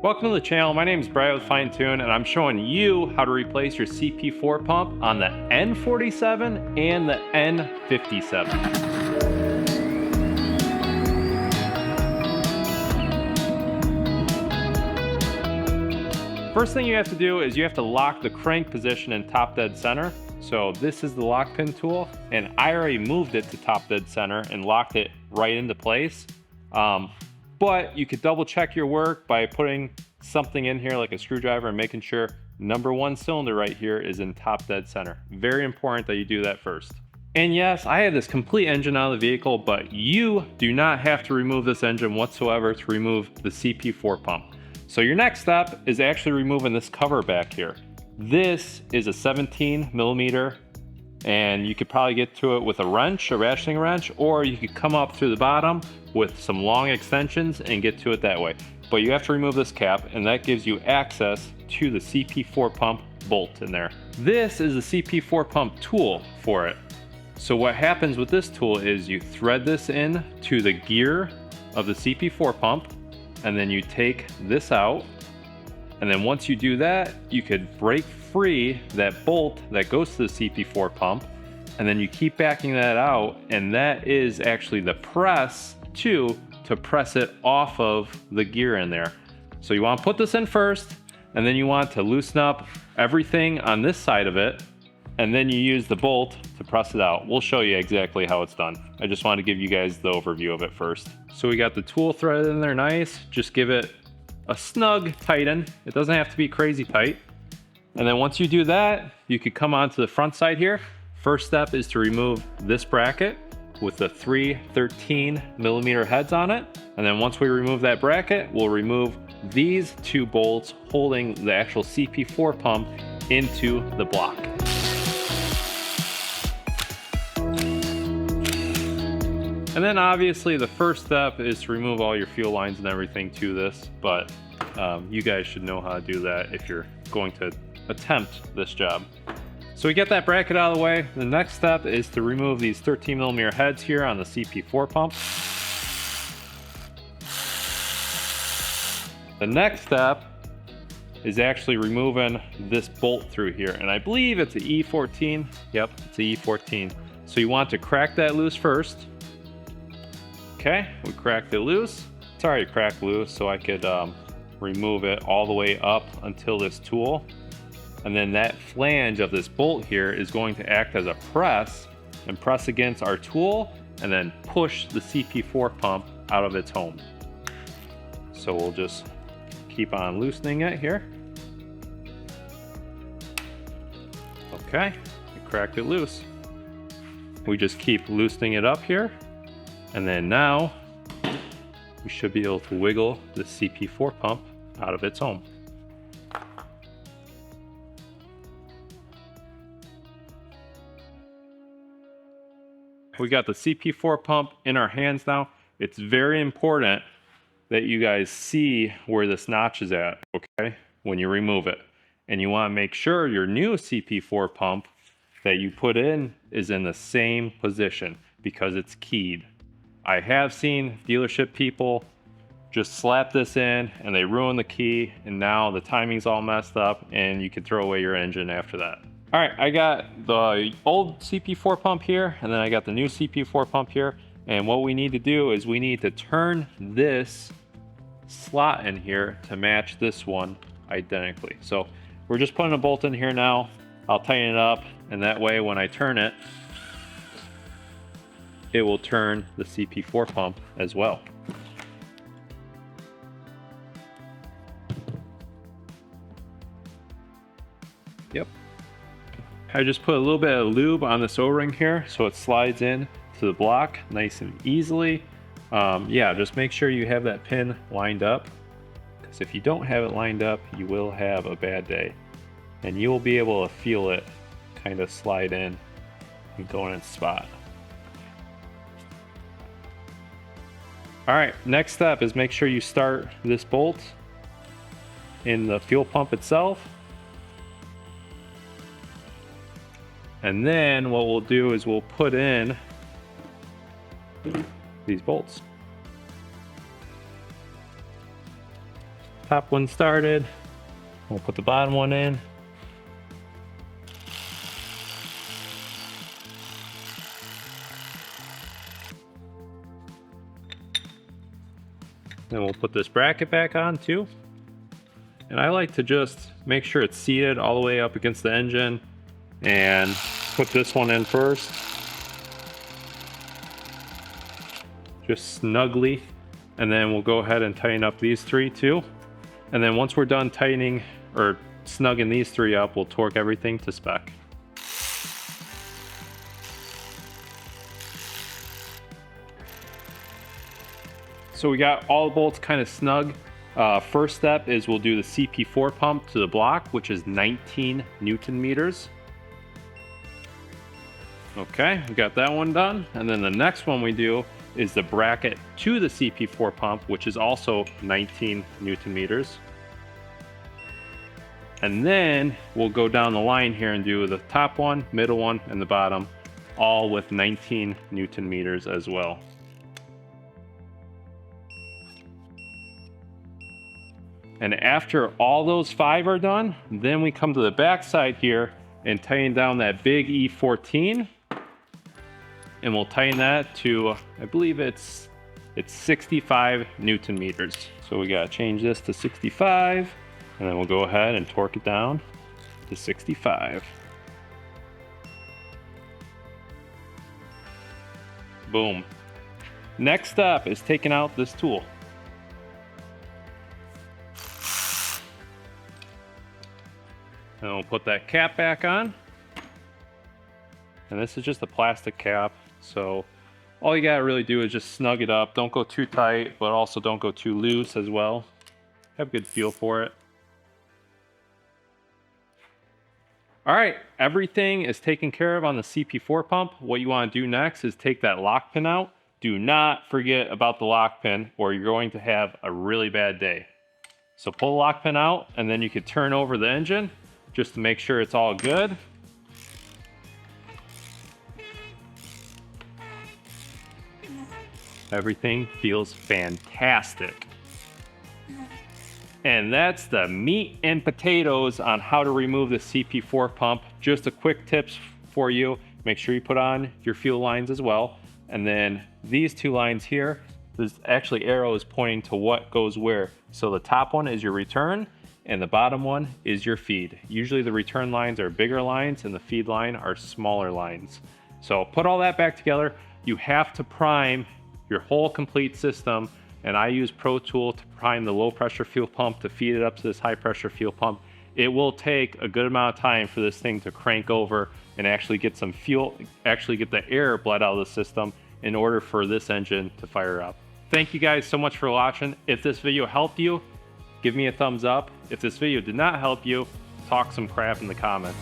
Welcome to the channel. My name is Brad with Fine Tune, and I'm showing you how to replace your CP4 pump on the N47 and the N57. First thing you have to do is you have to lock the crank position in top dead center. So this is the lock pin tool, and I already moved it to top dead center and locked it right into place. But you could double check your work by putting something in here like a screwdriver and making sure number one cylinder right here is in top dead center. Very important that you do that first. And yes, I have this complete engine out of the vehicle, but you do not have to remove this engine whatsoever to remove the CP4 pump. So your next step is actually removing this cover back here. This is a 17 millimeter, and you could probably get to it with a wrench, a ratcheting wrench, or you could come up through the bottom with some long extensions and get to it that way. But you have to remove this cap, and that gives you access to the CP4 pump bolt in there. This is the CP4 pump tool for it. So what happens with this tool is you thread this in to the gear of the CP4 pump, and then you take this out. And then once you do that, you could break free that bolt that goes to the CP4 pump, and then you keep backing that out, and that is actually the press to press it off of the gear in there. So you want to put this in first, and then you want to loosen up everything on this side of it, and then you use the bolt to press it out. We'll show you exactly how it's done. I just want to give you guys the overview of it first. So we got the tool threaded in there nice. Just give it a snug tighten. It doesn't have to be crazy tight. And then once you do that, you could come onto the front side here. First step is to remove this bracket with the 3 13 millimeter heads on it. And then once we remove that bracket, we'll remove these two bolts holding the actual CP4 pump into the block. And then obviously the first step is to remove all your fuel lines and everything to this, but you guys should know how to do that if you're going to attempt this job. So we get that bracket out of the way. The next step is to remove these 13 millimeter heads here on the CP4 pump. The next step is actually removing this bolt through here, and I believe it's an E14. Yep, it's an E14. So you want to crack that loose first. Okay, we cracked it loose. It's already cracked loose, so I could remove it all the way up until this tool. And then that flange of this bolt here is going to act as a press and press against our tool and then push the CP4 pump out of its home. So we'll just keep on loosening it here. Okay, we cracked it loose. We just keep loosening it up here. And then now we should be able to wiggle the CP4 pump out of its home. We got the CP4 pump in our hands now. It's very important that you guys see where this notch is at, okay, when you remove it. And you want to make sure your new CP4 pump that you put in is in the same position because it's keyed. I have seen dealership people just slap this in and they ruin the key, and now the timing's all messed up and you can throw away your engine after that. All right, I got the old CP4 pump here, and then I got the new CP4 pump here. And what we need to do is we need to turn this slot in here to match this one identically. So we're just putting a bolt in here now. I'll tighten it up, and that way when I turn it, it will turn the CP4 pump as well. Yep. I just put a little bit of lube on this O-ring here so it slides in to the block nice and easily. Yeah, just make sure you have that pin lined up, because if you don't have it lined up, you will have a bad day. And you will be able to feel it kind of slide in and go in its spot. All right, next step is make sure you start this bolt in the fuel pump itself. And then what we'll do is we'll put in these bolts. top one started. We'll put the bottom one in. Then we'll put this bracket back on too. And I like to just make sure it's seated all the way up against the engine and put this one in first. Just snugly. And then we'll go ahead and tighten up these three too. And then once we're done tightening or snugging these three up, we'll torque everything to spec. So we got all the bolts kind of snug. First step is we'll do the CP4 pump to the block, which is 19 Newton meters. Okay, we got that one done. And then the next one we do is the bracket to the CP4 pump, which is also 19 Newton meters. And then we'll go down the line here and do the top one, middle one, and the bottom, all with 19 Newton meters as well. And after all those 5 are done, then we come to the back side here and tighten down that big E14. And we'll tighten that to, I believe it's 65 Newton meters. So we gotta change this to 65, and then we'll go ahead and torque it down to 65. Boom. Next step is taking out this tool. And we'll put that cap back on. And this is just a plastic cap. So all you gotta really do is just snug it up. Don't go too tight, but also don't go too loose as well. Have a good feel for it. All right, everything is taken care of on the CP4 pump. What you wanna do next is take that lock pin out. Do not forget about the lock pin or you're going to have a really bad day. So pull the lock pin out and then you can turn over the engine just to make sure it's all good. Everything feels fantastic. And that's the meat and potatoes on how to remove the CP4 pump. Just a quick tips for you. Make sure you put on your fuel lines as well. And then these two lines here, there's actually arrows pointing to what goes where. So the top one is your return and the bottom one is your feed. Usually the return lines are bigger lines and the feed line are smaller lines. So put all that back together. You have to prime your whole complete system, and I use Pro Tool to prime the low pressure fuel pump to feed it up to this high pressure fuel pump. It will take a good amount of time for this thing to crank over and actually get some fuel, actually get the air bled out of the system in order for this engine to fire up. Thank you guys so much for watching. If this video helped you, give me a thumbs up. If this video did not help you, talk some crap in the comments.